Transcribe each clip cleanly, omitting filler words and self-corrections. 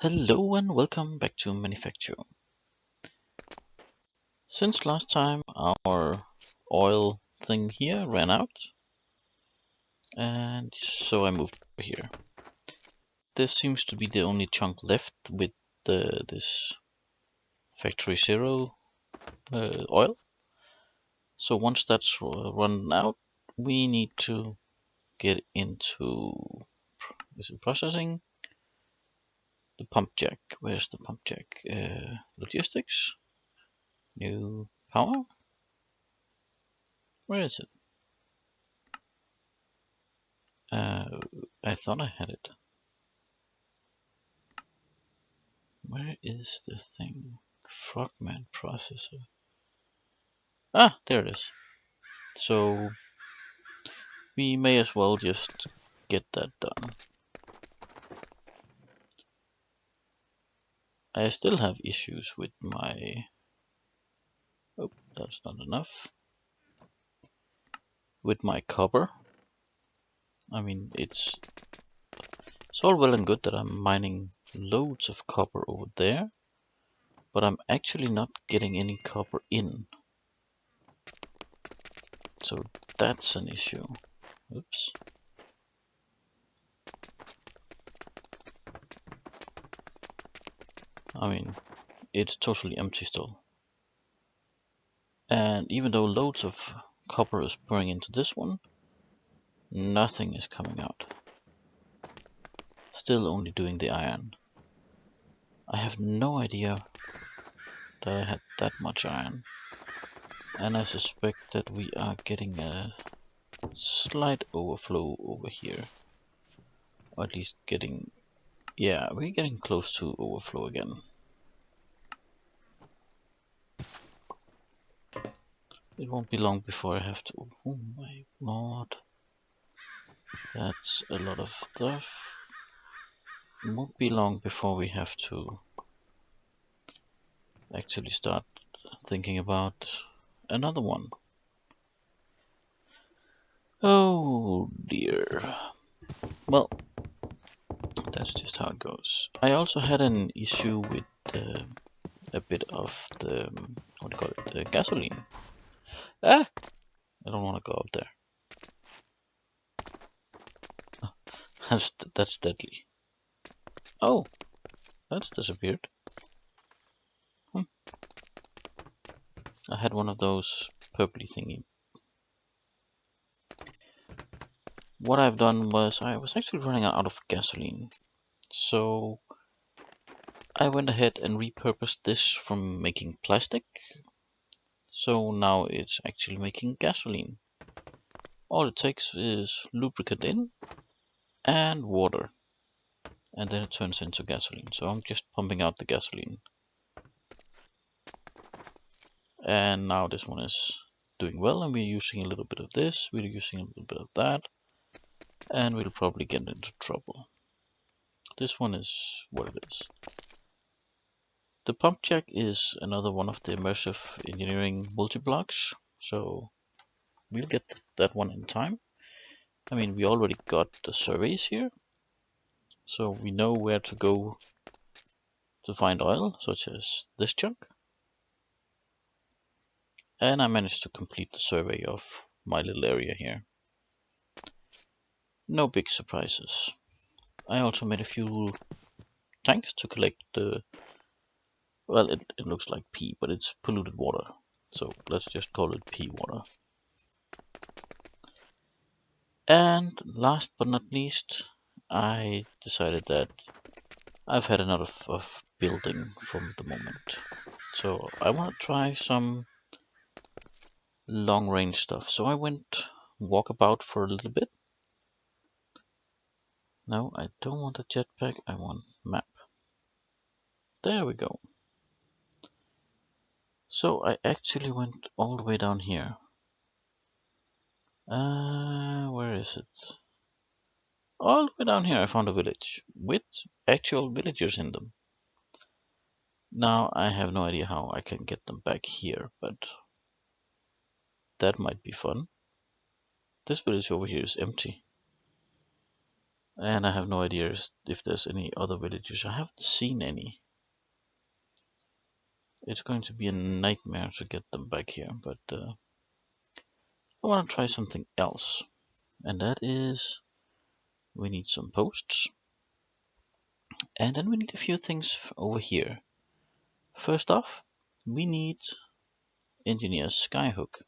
Hello and welcome back to Manufactio. Since last time our oil thing here ran out and so I moved over here. This seems to be the only chunk left with this Factory Zero oil. So once that's run out, we need to get into processing. The pump jack. Where's the pump jack? Logistics. New power. Where is it? I thought I had it. Where is the thing? Frogman processor. Ah, there it is. So we may as well just get that done. I still have issues with my... Oh, that's not enough. With my copper. I mean, it's all well and good that I'm mining loads of copper over there, but I'm actually not getting any copper in. So that's an issue. Oops. I mean, it's totally empty still. And even though loads of copper is pouring into this one, nothing is coming out. Still only doing the iron. I have no idea that I had that much iron. And I suspect that we are getting a slight overflow over here. Or at least getting... Yeah, we're getting close to overflow again. It won't be long before I have to... Oh my lord. That's a lot of stuff. It won't be long before we have to actually start thinking about another one. Oh dear. Well, that's just how it goes. I also had an issue with a bit of the, what do you call it, the gasoline. Ah! I don't want to go up there. That's deadly. Oh, that's disappeared. I had one of those purpley thingy. What I've done was I was actually running out of gasoline. So I went ahead and repurposed this from making plastic. So now it's actually making gasoline. All it takes is lubricant in and water. And then it turns into gasoline. So I'm just pumping out the gasoline. And now this one is doing well, and we're using a little bit of this, we're using a little bit of that, and we'll probably get into trouble. This one is what it is. The pump jack is another one of the immersive engineering multi-blocks, so we'll get that one in time. I mean, we already got the surveys here, so we know where to go to find oil, such as this chunk. And I managed to complete the survey of my little area here. No big surprises. I also made a few tanks to collect the, well, it looks like pee, but it's polluted water. So let's just call it pee water. And last but not least, I decided that I've had enough of building for the moment. So I want to try some long range stuff. So I went walkabout for a little bit. No, I don't want a jetpack, I want map. There we go. So I actually went all the way down here. Where is it? All the way down here I found a village with actual villagers in them. Now I have no idea how I can get them back here, but that might be fun. This village over here is empty. And I have no idea if there's any other villages. I haven't seen any. It's going to be a nightmare to get them back here, but I want to try something else. And that is, we need some posts. And then we need a few things over here. First off, we need engineer's Skyhook.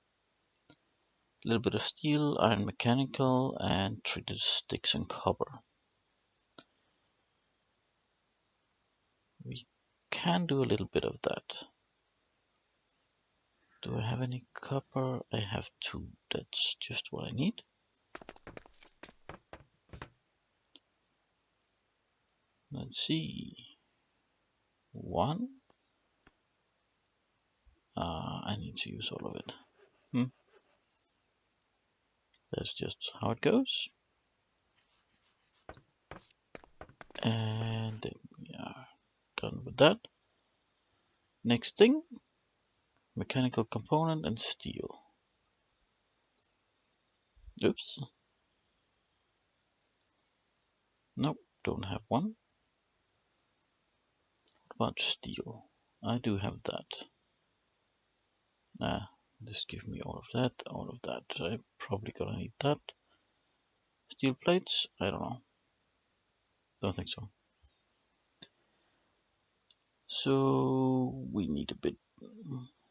A little bit of steel, iron mechanical, and treated sticks and copper. We can do a little bit of that. Do I have any copper? I have 2. That's just what I need. Let's see. 1. I need to use all of it. That's just how it goes. And then we are done with that. Next thing, mechanical component and steel. Oops. Nope, don't have one. What about steel? I do have that. Just give me all of that. So I'm probably gonna need that. Steel plates? I don't know. Don't think so. So we need a bit.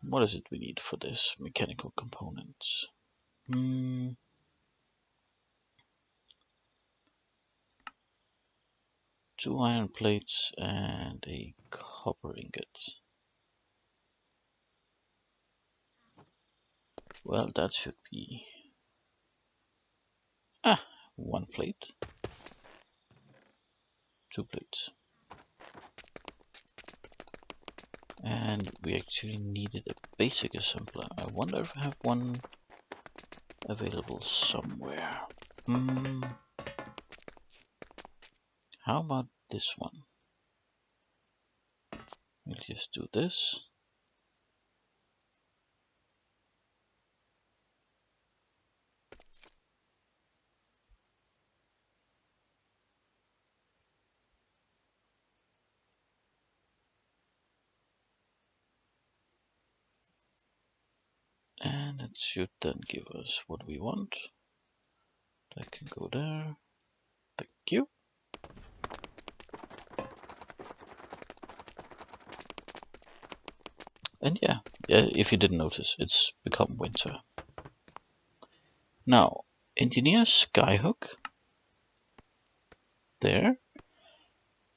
What is it we need for this mechanical components? 2 iron plates and a copper ingot. Well, that should be 1 plate, 2 plates. And we actually needed a basic assembler. I wonder if I have one available somewhere. How about this one? We'll just do this. And it should then give us what we want. That can go there. Thank you. And yeah, if you didn't notice, it's become winter. Now, engineer Skyhook. There.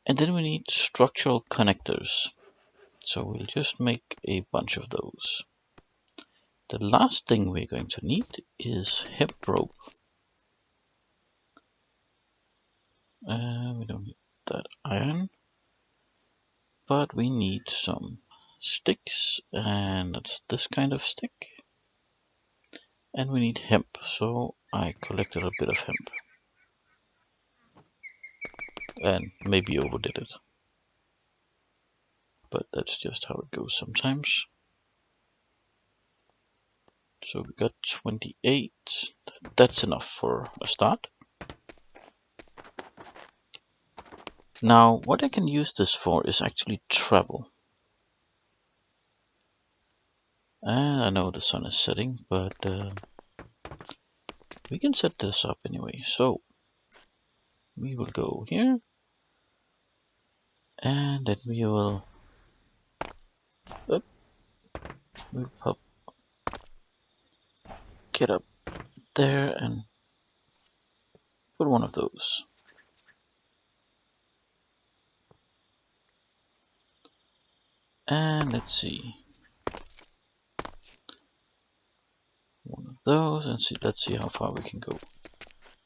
And then we need structural connectors. So we'll just make a bunch of those. The last thing we're going to need is hemp rope. We don't need that iron, but we need some sticks, and that's this kind of stick. And we need hemp, so I collected a bit of hemp. And maybe overdid it. But that's just how it goes sometimes. So we got 28. That's enough for a start. Now, what I can use this for is actually travel. And I know the sun is setting, but we can set this up anyway. So we will go here, and then we will get up there and put one of those. And let's see, one of those, and let's see how far we can go.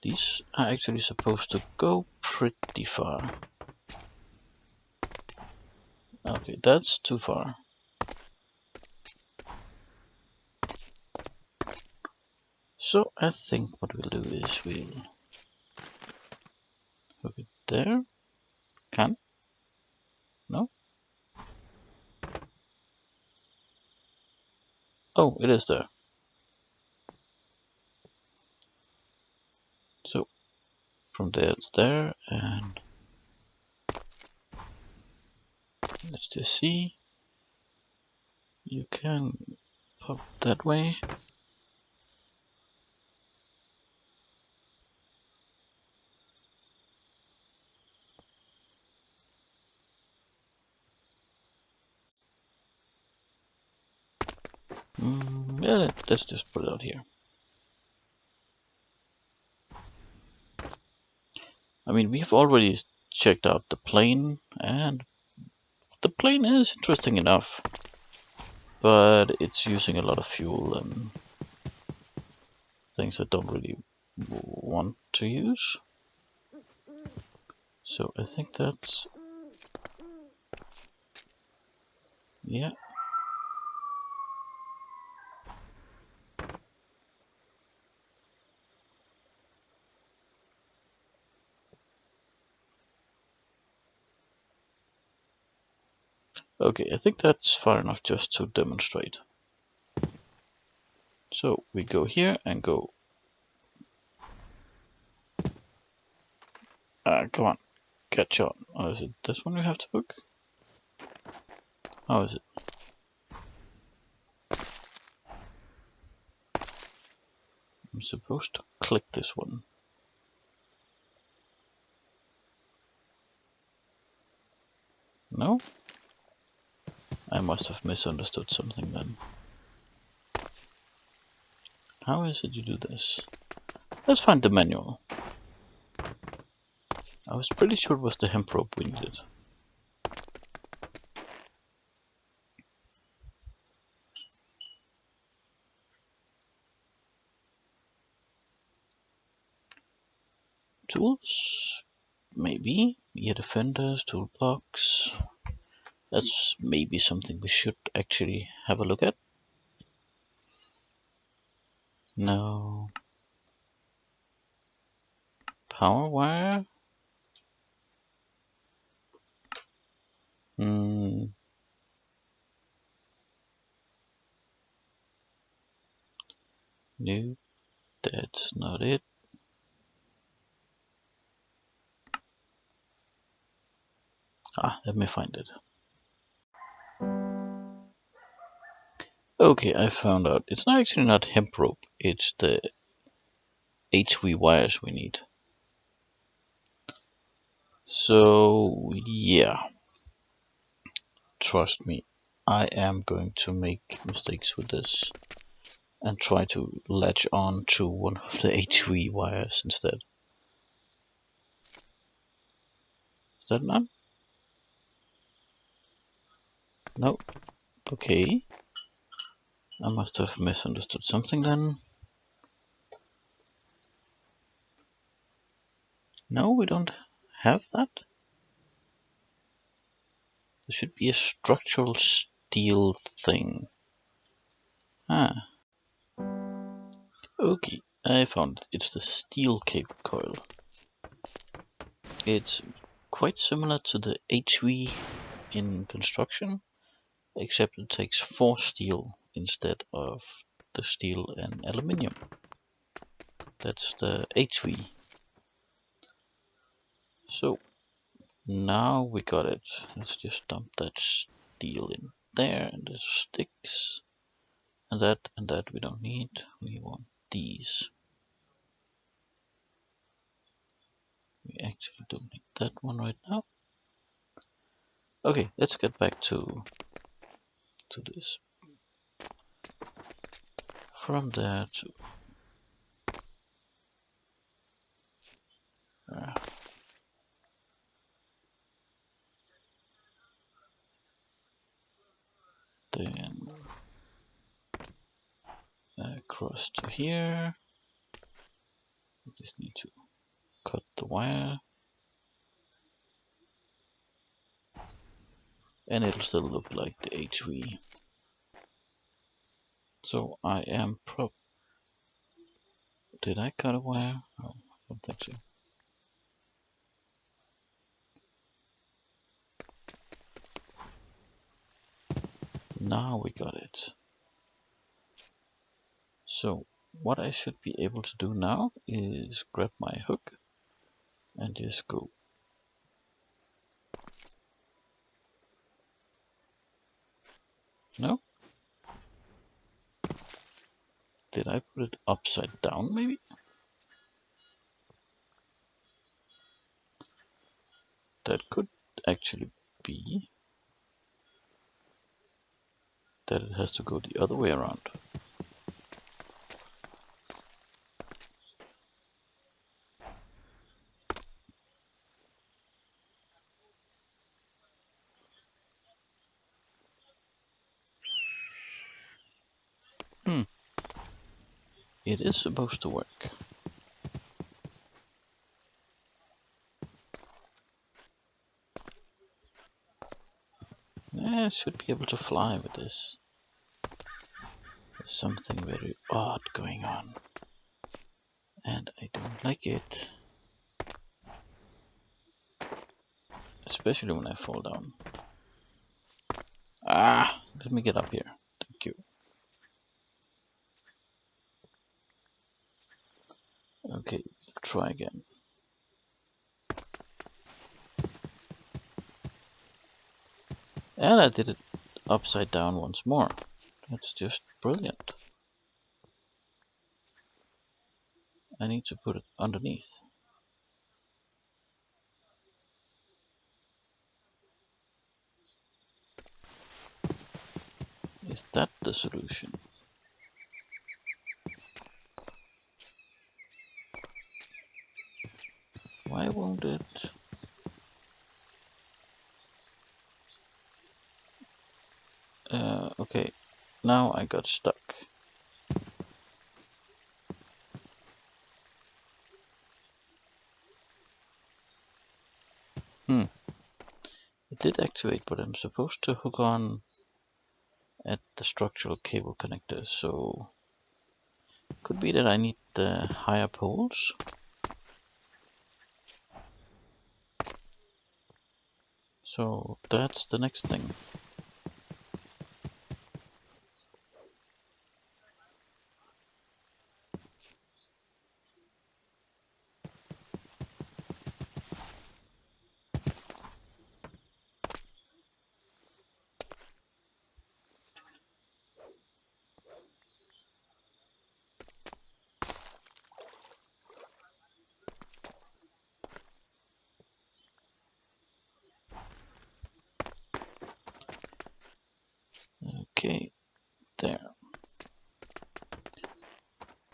These are actually supposed to go pretty far. Okay, that's too far. So I think what we'll do is we'll hook it there. Can? No? Oh, it is there. So from there to there, and let's just see. You can pop that way. Yeah, let's just put it out here. I mean, we've already checked out the plane, and the plane is interesting enough, but it's using a lot of fuel and things I don't really want to use. So I think that's, yeah. Okay, I think that's far enough just to demonstrate. So we go here and go. Come on, catch on. Oh, is it this one we have to book? How is it? I'm supposed to click this one. No? I must have misunderstood something then. How is it you do this? Let's find the manual. I was pretty sure it was the hemp rope we needed. Tools? Maybe. Yeah, defenders, toolbox. That's maybe something we should actually have a look at. No. Power wire? No, that's not it. Let me find it. Okay, I found out. It's not actually not hemp rope. It's the HV wires we need. So, yeah. Trust me, I am going to make mistakes with this and try to latch on to one of the HV wires instead. Is that not? No. Okay. I must have misunderstood something then. No, we don't have that. There should be a structural steel thing. Okay, I found it. It's the steel cable coil. It's quite similar to the HV in construction, except it takes 4 steel instead of the steel and aluminium. That's the HV. So now we got it. Let's just dump that steel in there, and the sticks, and that we don't need. We want these. We actually don't need that one right now. Okay, let's get back to this. From there to then across to here. We just need to cut the wire, and it'll still look like the HV. So I am Did I cut a wire? Oh, I don't think so. Now we got it. So what I should be able to do now is grab my hook and just go. No? Did I put it upside down maybe? That could actually be that it has to go the other way around. It is supposed to work. I should be able to fly with this. There's something very odd going on, and I don't like it. Especially when I fall down. Ah, let me get up here. Thank you. Okay, try again. And I did it upside down once more. That's just brilliant. I need to put it underneath. Is that the solution? Why won't it? Okay, now I got stuck. It did activate, but I'm supposed to hook on at the structural cable connector, so could be that I need the higher poles. So that's the next thing. Okay, there.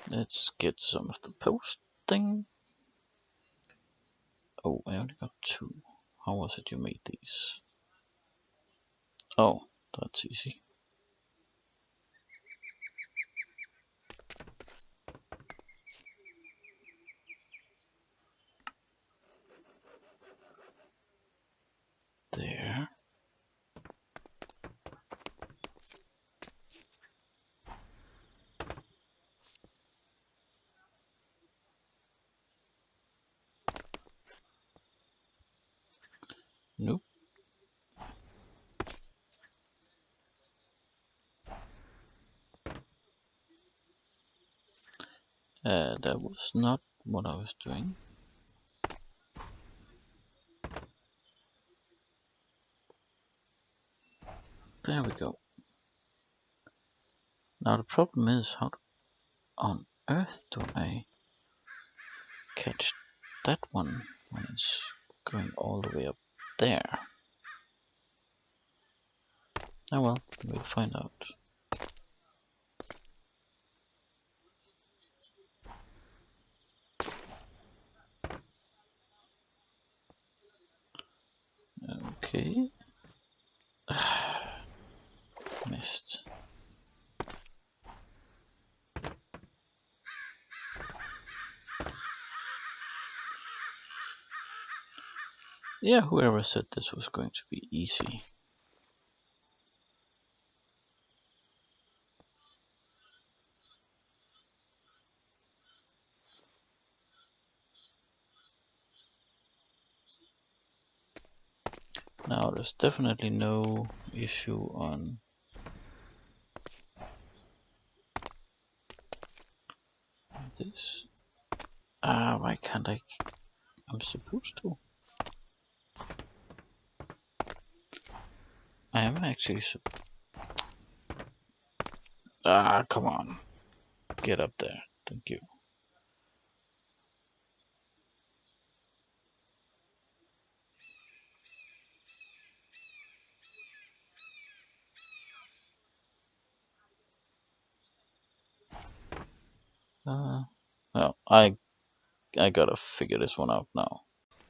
Let's get some of the posting. Oh, I only got 2. How was it you made these? Oh, that's easy. There. Nope. That was not what I was doing. There we go. Now the problem is, how on earth do I catch that one when it's going all the way up there? Oh well, we'll find out. Okay. Missed. Yeah, whoever said this was going to be easy. Now there's definitely no issue on this. Why can't I? I'm supposed to. I am actually. Ah, come on. Get up there. Thank you. Well, I gotta figure this one out now.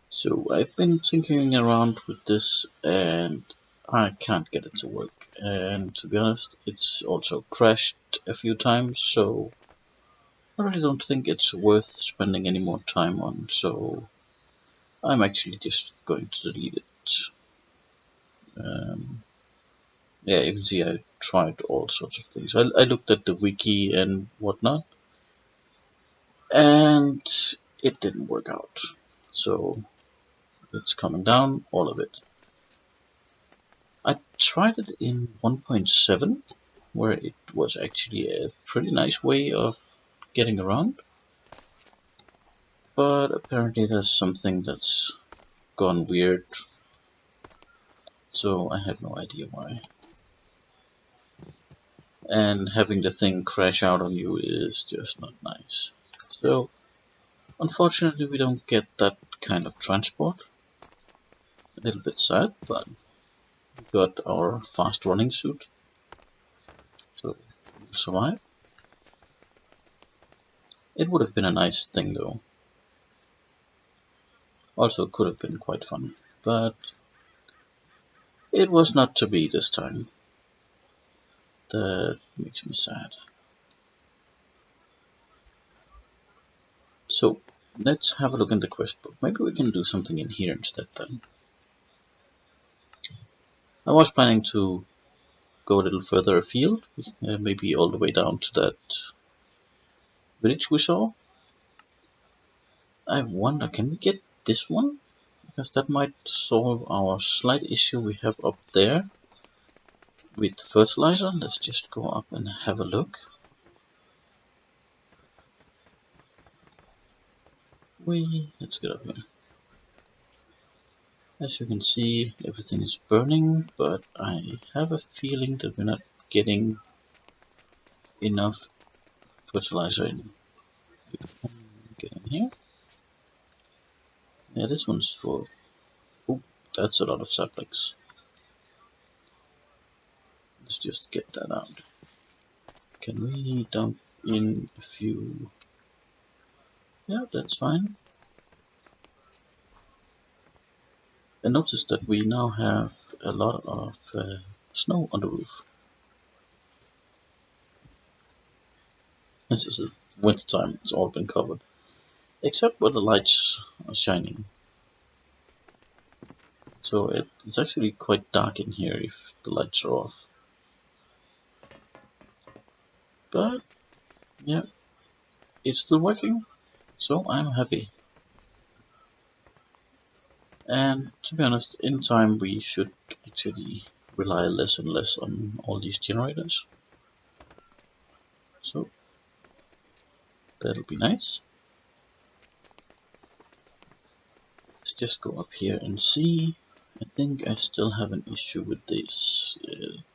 So I've been tinkering around with this and I can't get it to work. And to be honest, it's also crashed a few times, so I really don't think it's worth spending any more time on. So I'm actually just going to delete it. Um, yeah, you can see I tried all sorts of things. I looked at the wiki and whatnot, and it didn't work out. So it's coming down, all of it. I tried it in 1.7, where it was actually a pretty nice way of getting around, but apparently there's something that's gone weird, so I have no idea why. And having the thing crash out on you is just not nice. So unfortunately we don't get that kind of transport. A little bit sad, but we got our fast running suit, so we'll survive. It would have been a nice thing though. Also could have been quite fun, but it was not to be this time. That makes me sad. So let's have a look in the quest book. Maybe we can do something in here instead then. I was planning to go a little further afield, maybe all the way down to that village we saw. I wonder, can we get this one? Because that might solve our slight issue we have up there with fertilizer. Let's just go up and have a look. Let's get up here. As you can see, everything is burning, but I have a feeling that we're not getting enough fertilizer in. Get in here. Yeah, this one's full. Ooh, that's a lot of saplings. Let's just get that out. Can we dump in a few? Yeah, that's fine. I noticed that we now have a lot of snow on the roof. This is winter time, it's all been covered. Except where the lights are shining. So it's actually quite dark in here if the lights are off. But yeah, it's still working, so I'm happy. And to be honest, in time we should actually rely less and less on all these generators. So that'll be nice. Let's just go up here and see. I think I still have an issue with this.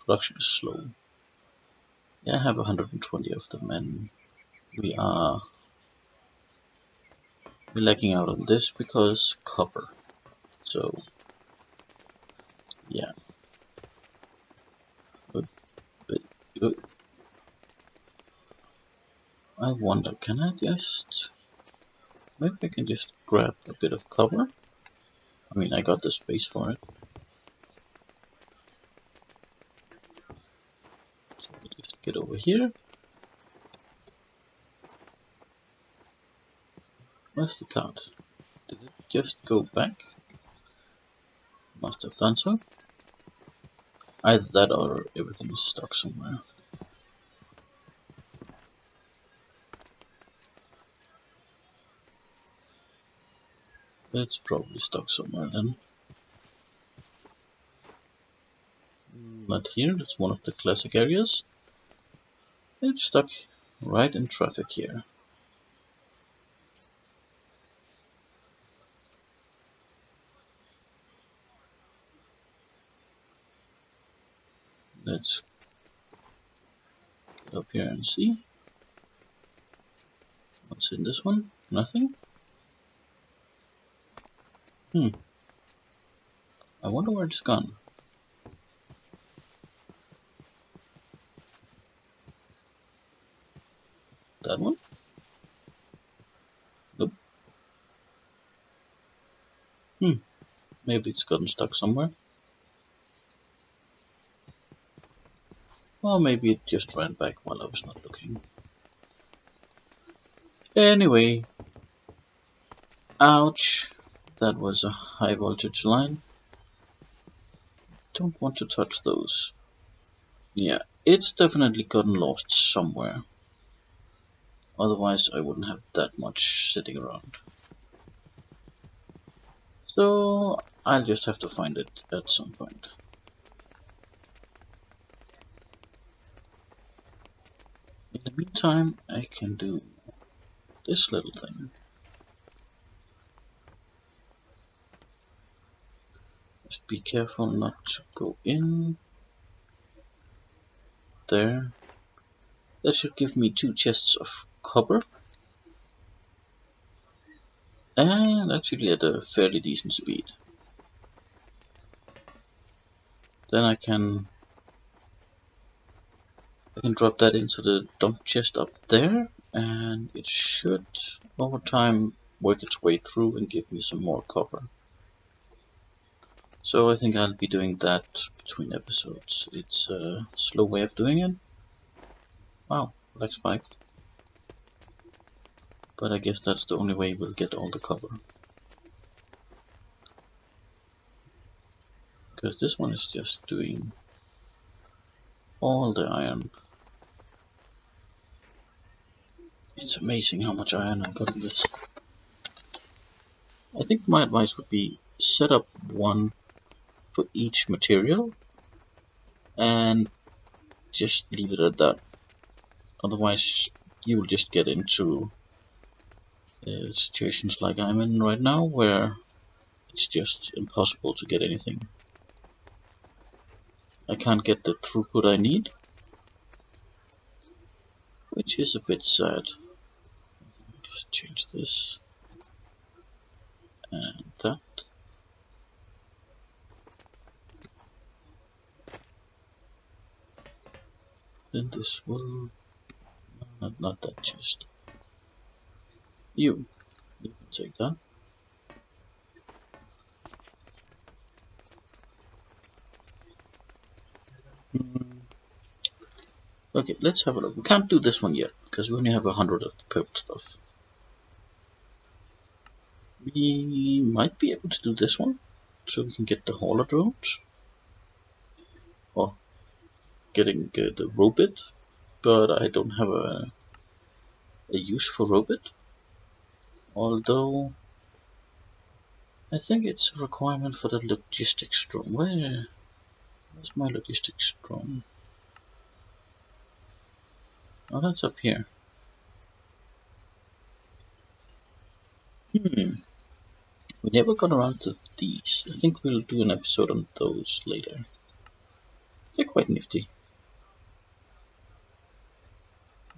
Production is slow. Yeah, I have 120 of them and we are lacking out on this because copper. So yeah. But, but I wonder, can I just... Maybe I can just grab a bit of copper? I mean, I got the space for it. So we just get over here. Where's the card? Did it just go back? Must have done so. Either that or everything is stuck somewhere. It's probably stuck somewhere then. Not here, that's one of the classic areas. It's stuck right in traffic here. Let's get up here and see. What's in this one? Nothing? I wonder where it's gone. That one? Nope. Maybe it's gotten stuck somewhere. Or maybe it just ran back while I was not looking. Anyway. Ouch. That was a high voltage line. Don't want to touch those. Yeah, it's definitely gotten lost somewhere. Otherwise I wouldn't have that much sitting around. So I'll just have to find it at some point. In the meantime, I can do this little thing. Just be careful not to go in. There. That should give me 2 chests of copper. And actually at a fairly decent speed. Then I can drop that into the dump chest up there, and it should over time work its way through and give me some more copper. So I think I'll be doing that between episodes. It's a slow way of doing it. Wow, black spike. But I guess that's the only way we'll get all the copper. Because this one is just doing all the iron. It's amazing how much iron I got in this. I think my advice would be set up one for each material and just leave it at that. Otherwise you will just get into situations like I'm in right now, where it's just impossible to get anything. I can't get the throughput I need, which is a bit sad. Just change this and that. Then this will not that chest. You can take that. Okay, let's have a look. We can't do this one yet because we only have 100 of the purple stuff. We might be able to do this one, so we can get the hauler drones, or getting the robot, but I don't have a use for robot. Although I think it's a requirement for the logistics drone. Where's my logistics drone? Oh, that's up here. We never got around to these. I think we'll do an episode on those later. They're quite nifty.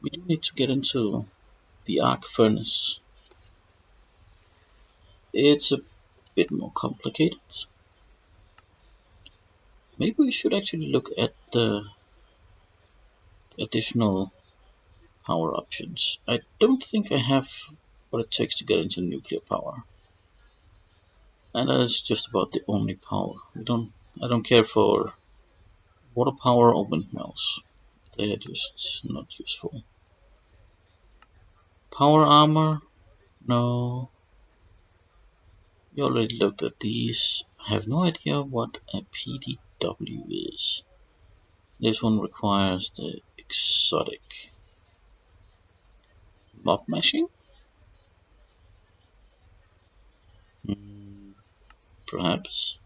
We do need to get into the arc furnace. It's a bit more complicated. Maybe we should actually look at the additional power options. I don't think I have what it takes to get into nuclear power. And that is just about the only power. I don't care for water power or windmills. They are just not useful. Power armor? No. We already looked at these. I have no idea what a PDW is. This one requires the exotic. Mob mashing? Perhaps.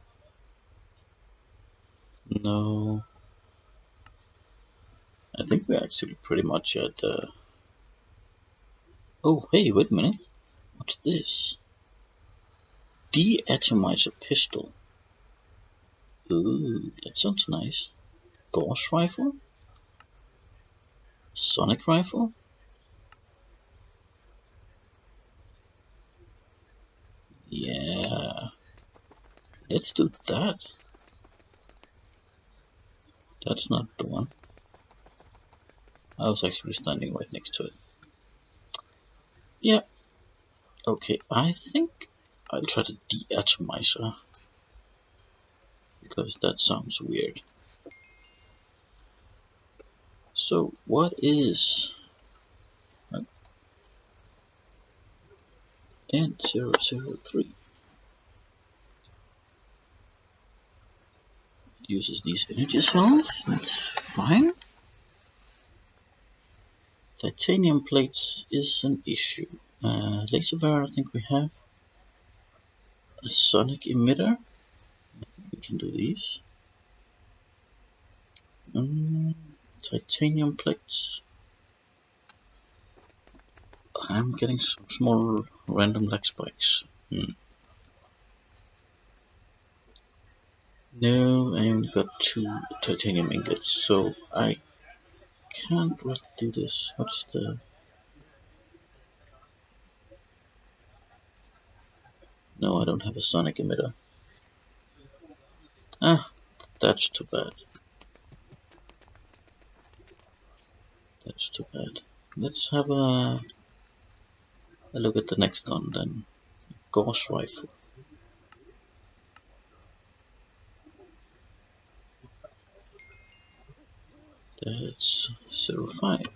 No. I think we're actually pretty much at oh, hey, wait a minute. What's this? De-atomizer pistol. Ooh, that sounds nice. Gauss rifle, sonic rifle. Yeah, let's do that. That's not the one. I was actually standing right next to it. Yeah. Okay, I think I'll try the de-atomizer, because that sounds weird. So what is N003? It uses these energy cells, that's fine. Titanium plates is an issue. Laser bearer, I think we have. A sonic emitter, we can do these. Titanium plates. I'm getting some small random lag spikes. No, I only got 2 titanium ingots, so I can't really do this. What's the... No, I don't have a sonic emitter. Ah, that's too bad. That's too bad. Let's have a look at the next one then. Gauss rifle. That's 05.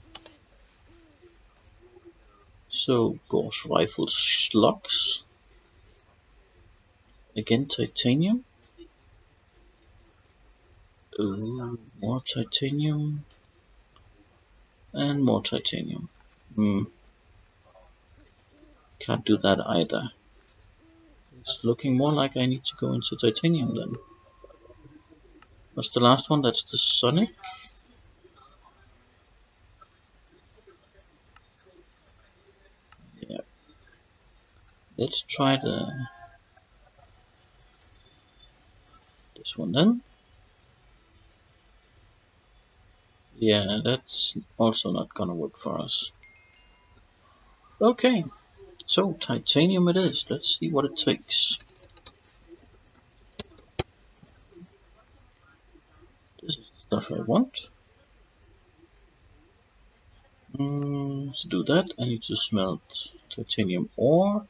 So Gauss rifle slugs. Again titanium. Ooh, more titanium. And more titanium. Can't do that either. It's looking more like I need to go into titanium then. What's the last one? That's the sonic. Yeah. Let's try this one then. Yeah, that's also not gonna work for us. Okay, so titanium it is. Let's see what it takes. This is the stuff I want. To do that, I need to smelt titanium ore,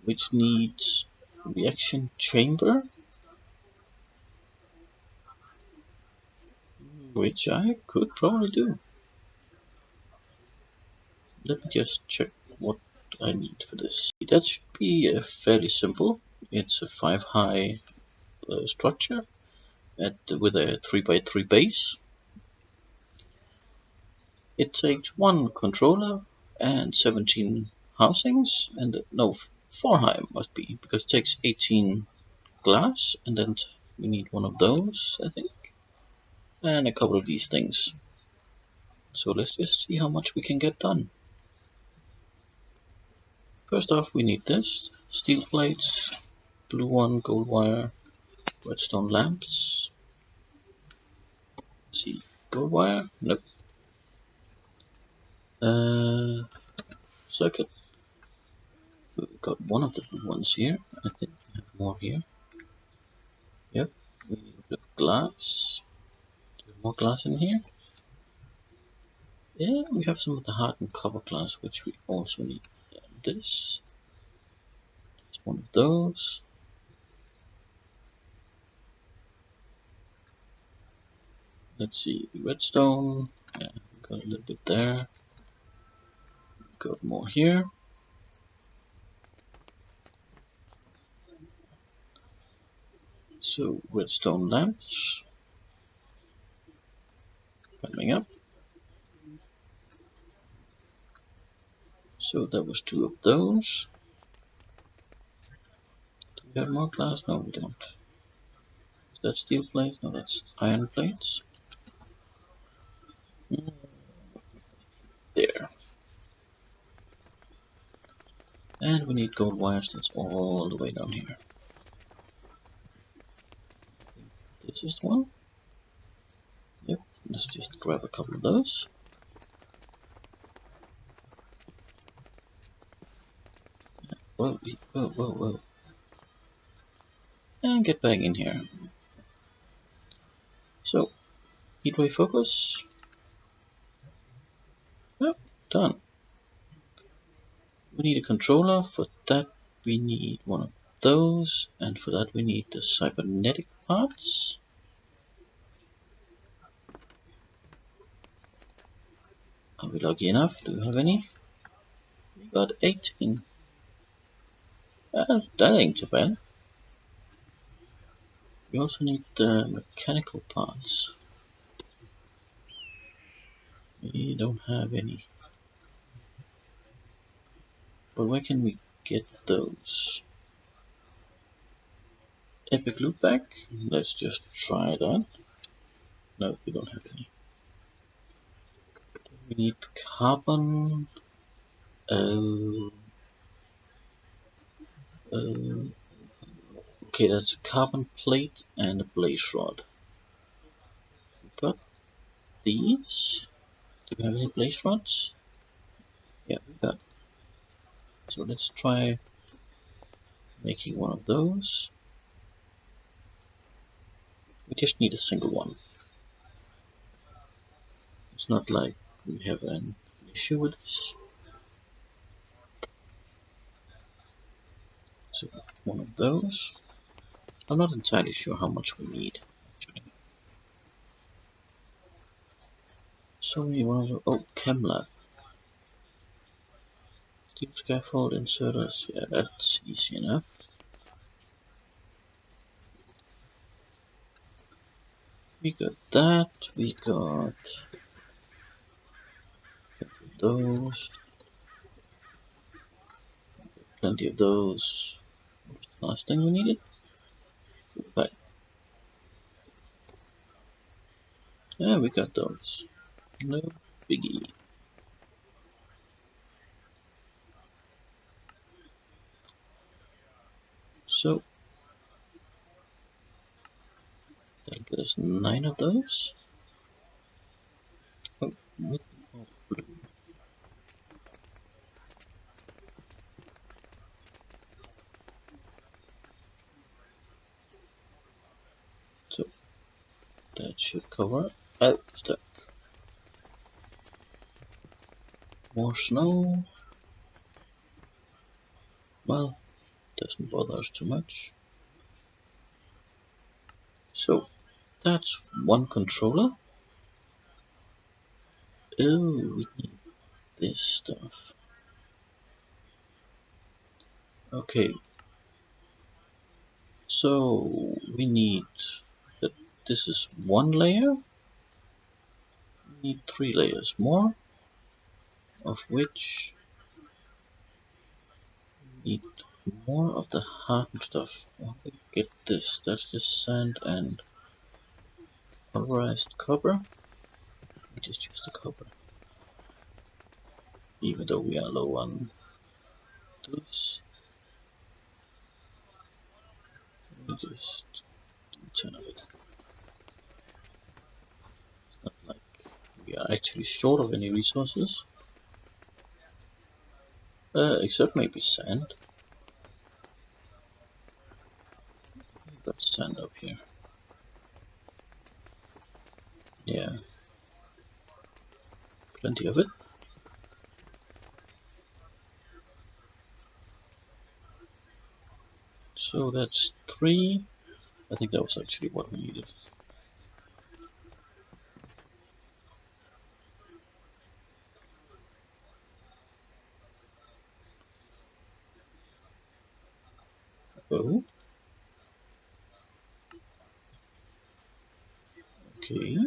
which needs reaction chamber, which I could probably do. Let me just check what I need for this. That should be fairly simple. It's a 5 high structure with a 3x3 base. It takes 1 controller and 17 housings, and no, 4 high must be, because it takes 18 glass, and then we need 1 of those, I think, and a couple of these things. So let's just see how much we can get done. First off, we need this, steel plates, blue one, gold wire, redstone lamps. Let's see, gold wire, nope. Circuit. We've got 1 of the blue ones here. I think we have more here. Yep, we need a bit of glass. More glass in here. Yeah, we have some of the hardened copper glass, which we also need. This. It's 1 of those. Let's see, redstone. Yeah, got a little bit there. Got more here. So redstone lamps coming up. So that was 2 of those. Do we have more glass? No, we don't. Is that steel plates? No, that's iron plates. There. And we need gold wires. That's all the way down here. This is one. Let's just grab a couple of those. Whoa, whoa, whoa, whoa. And get back in here. So, heatwave focus. Yep, done. We need a controller. For that we need one of those, and for that we need the cybernetic parts. Are we lucky enough? Do we have any? We got 18. That ain't too bad. We also need the mechanical parts. We don't have any. But where can we get those? Epic loop back? Let's just try that. No, we don't have any. We need carbon. Okay, that's a carbon plate and a blaze rod. We got these. Do we have any blaze rods? Yeah, we got. So let's try making one of those. We just need a single one. It's not like we have an issue with this. So one of those. I'm not entirely sure how much we need, actually. So we want to. Oh, ChemLab. Steel scaffold inserters. Yeah, that's easy enough. We got that. We got those. Plenty of those. What was the last thing we needed? But yeah, we got those. No biggie. So I think there's 9 of those. Oh, blue. So that should cover. Oh, stuck. More snow. Well, doesn't bother us too much. So that's one controller. Oh, we need this stuff. Okay, so we need that. This is one layer. We need 3 layers more, of which we need more of the hardened stuff. How do we get this? That's just sand and pulverized copper. We just use the copper, even though we are low on this. We just do 10 of it. It's not like we are actually short of any resources, except maybe sand. We've got sand up here. Yeah, plenty of it. So that's 3. I think that was actually what we needed. Oh, okay.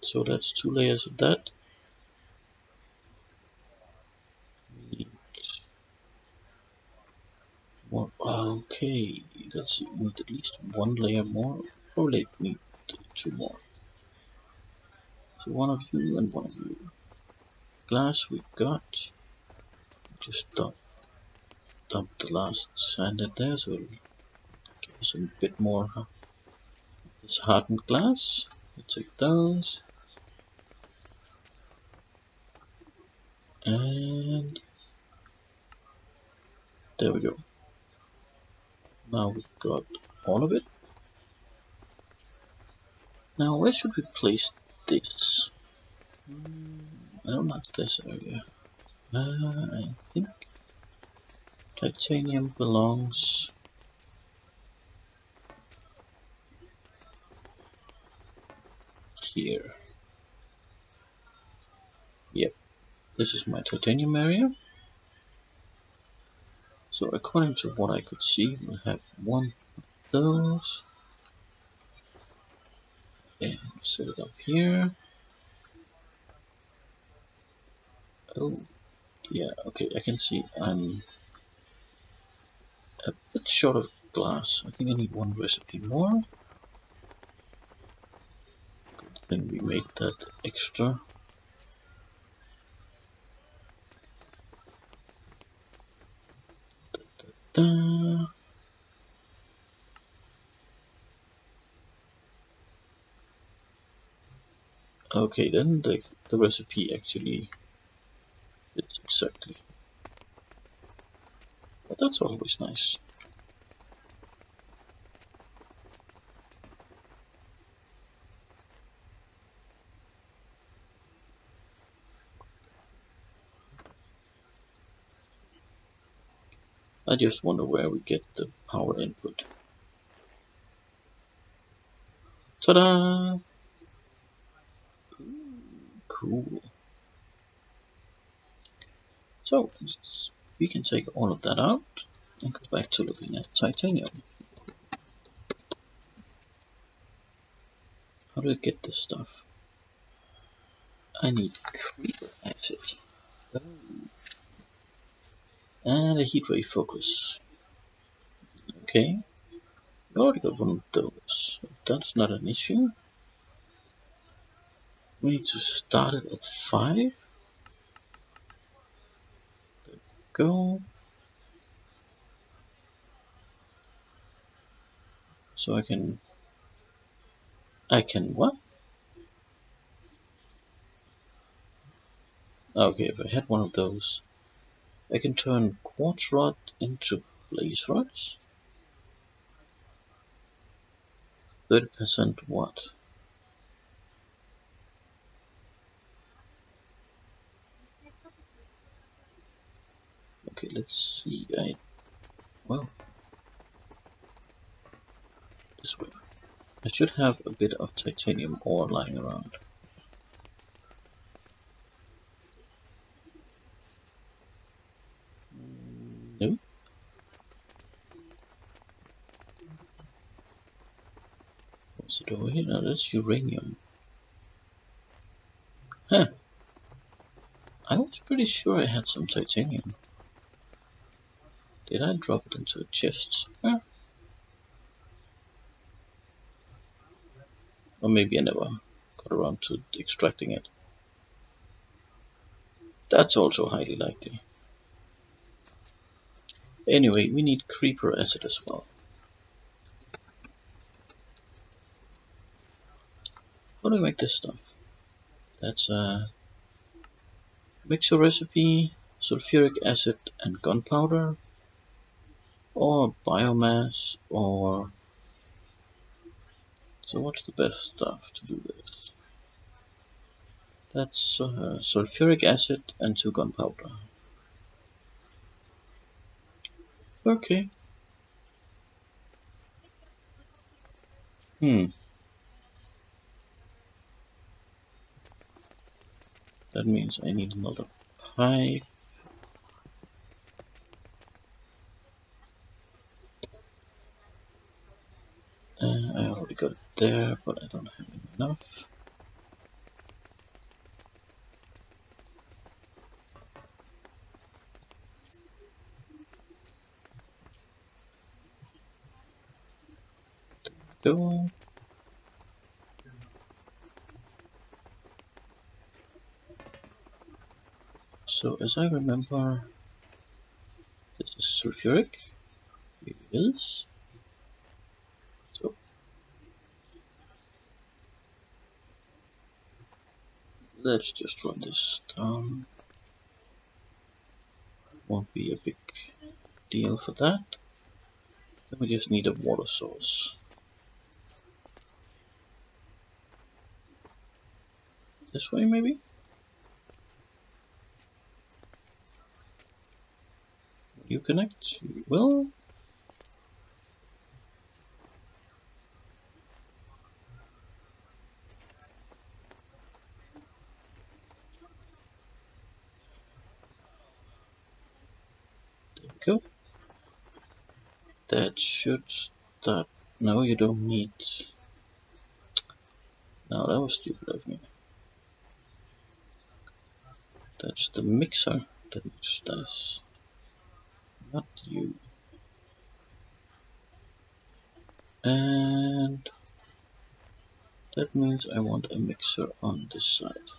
So that's 2 layers of that. We need more. Okay, let's see. We need at least 1 layer more. Probably need 2 more. So 1 of you and 1 of you. Glass we got. Just dump the last sand in there, so So a bit more of this hardened glass. We'll take those. And there we go. Now we've got all of it. Now where should we place this? I don't like this area. I think titanium belongs here. Yep, this is my titanium area. So according to what I could see, we'll have one of those. And set it up here. Oh, yeah, okay, I can see I'm a bit short of glass. I think I need one recipe more. Good thing we made that extra. Da. Okay, then the recipe actually fits exactly. But that's always nice. I just wonder where we get the power input. Ta-da! Cool. So, we can take all of that out and go back to looking at titanium. How do I get this stuff? I need creeper acid. And a heat ray focus. Okay, we already got one of those. That's not an issue. We need to start it at 5. There we go. So I can what? Okay, if I had one of those, I can turn quartz rod into blaze rods. 30% what? Okay, let's see. Well, this way. I should have a bit of titanium ore lying around. No? What's it over here? No, that's uranium. Huh. I was pretty sure I had some titanium. Did I drop it into a chest? Huh? Or maybe I never got around to extracting it. That's also highly likely. Anyway, we need creeper acid as well. How do I make this stuff? That's a mixer recipe, sulfuric acid and gunpowder, or biomass, or... So what's the best stuff to do this? That's sulfuric acid and 2 gunpowder. Okay. That means I need another pipe. I already got it there, but I don't have enough. Go. So as I remember, this is sulfuric. Here it is. Let's just run this down. Won't be a big deal for that. Then we just need a water source. This way, maybe? You connect? You will? There we go. That should start. No, you don't need. No, that was stupid of me. That's the mixer that needs this. Not you. And that means I want a mixer on this side.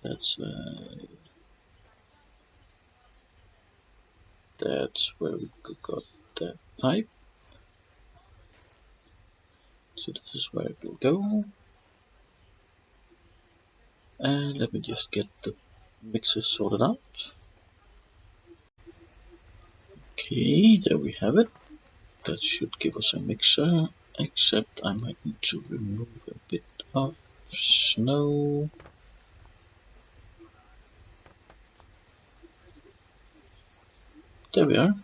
That's where we got the pipe. So this is where it will go. And let me just get the mixer sorted out. Okay, there we have it. That should give us a mixer, except I might need to remove a bit of snow. There we are.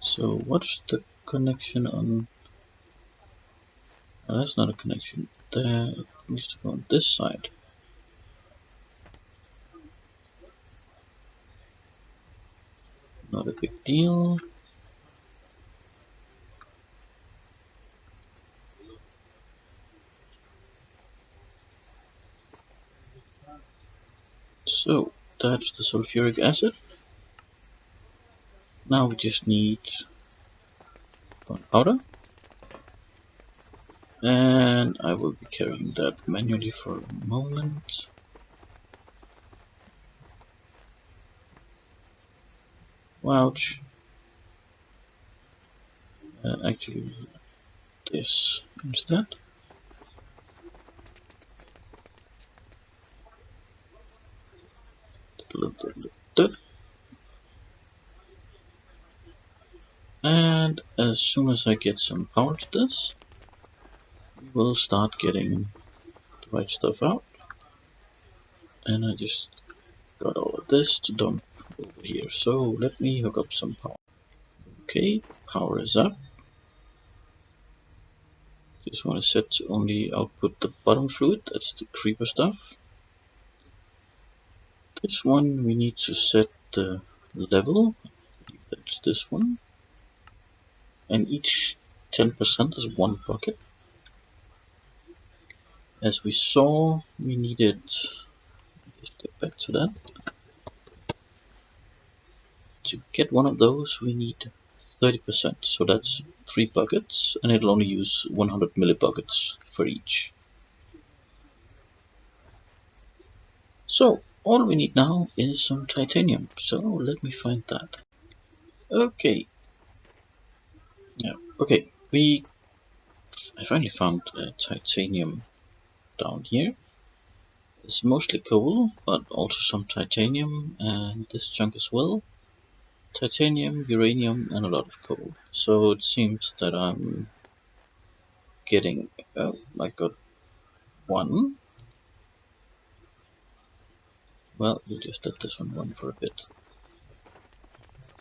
So what's the connection on? Oh, that's not a connection. That needs to go on this side. Not a big deal. So that's the sulfuric acid. Now we just need powder. And I will be carrying that manually for a moment. Ouch. Actually, this instead. And as soon as I get some power to this, we will start getting the right stuff out. And I just got all of this to dump over here. So let me hook up some power. Okay, power is up. Just want to set to only output the bottom fluid, that's the creeper stuff. This one we need to set the level, that's this one. And each 10% is one bucket. As we saw, we needed, just get back to that. To get one of those, we need 30%, so that's 3 buckets, and it'll only use 100 millibuckets for each. So, all we need now is some titanium, so let me find that. Okay. Yeah, okay, I finally found titanium down here. It's mostly coal, but also some titanium, and this chunk as well. Titanium, uranium, and a lot of coal. So it seems that I'm getting, I got one. Well, we'll just let this one run for a bit.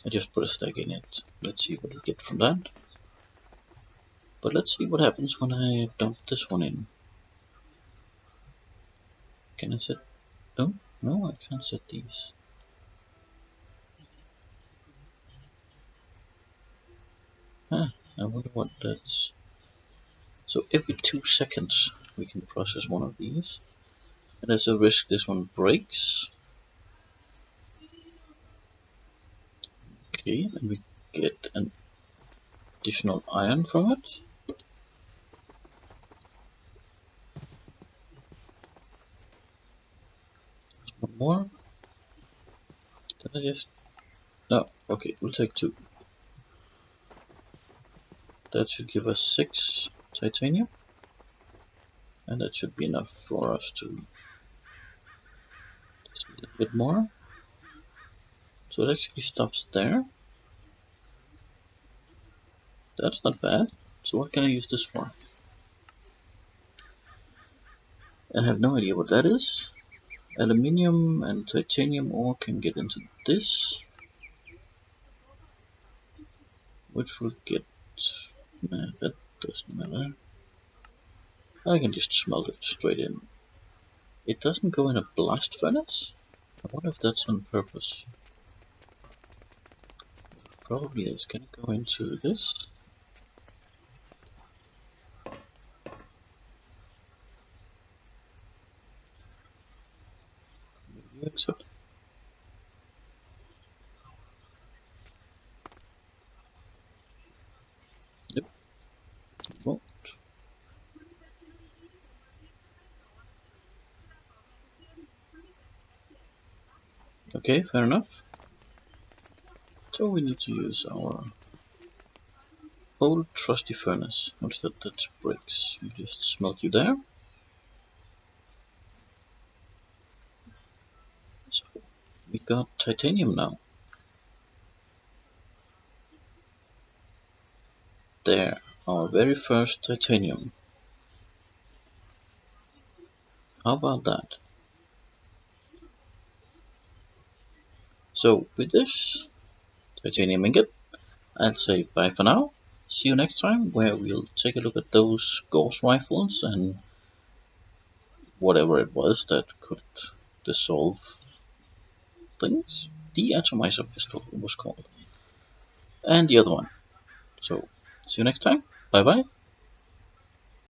I just put a stack in it. Let's see what we get from that. But let's see what happens when I dump this one in. Can I set... Oh, no, I can't set these. Ah, I wonder what that's... So every 2 seconds we can process one of these. And there's a risk this one breaks. Okay, and we get an additional iron from it. One more. Did I just... No, okay, we'll take 2. That should give us 6 titanium, and that should be enough for us to just a little bit more. So it actually stops there. That's not bad. So what can I use this for? I have no idea what that is. Aluminium and titanium ore can get into this, which will get... Nah, that doesn't matter. I can just smelt it straight in. It doesn't go in a blast furnace? I wonder if that's on purpose. Probably is. Can it go into this? Maybe exit. Yep, it won't. Okay, fair enough. So we need to use our old trusty furnace. What's that? That's bricks. We just smelt you there. So we got titanium now. There, our very first titanium. How about that? So with this titanium ingot, I'll say bye for now. See you next time, where we'll take a look at those ghost rifles and whatever it was that could dissolve things. The atomizer pistol it was called. And the other one. So, see you next time. Bye bye.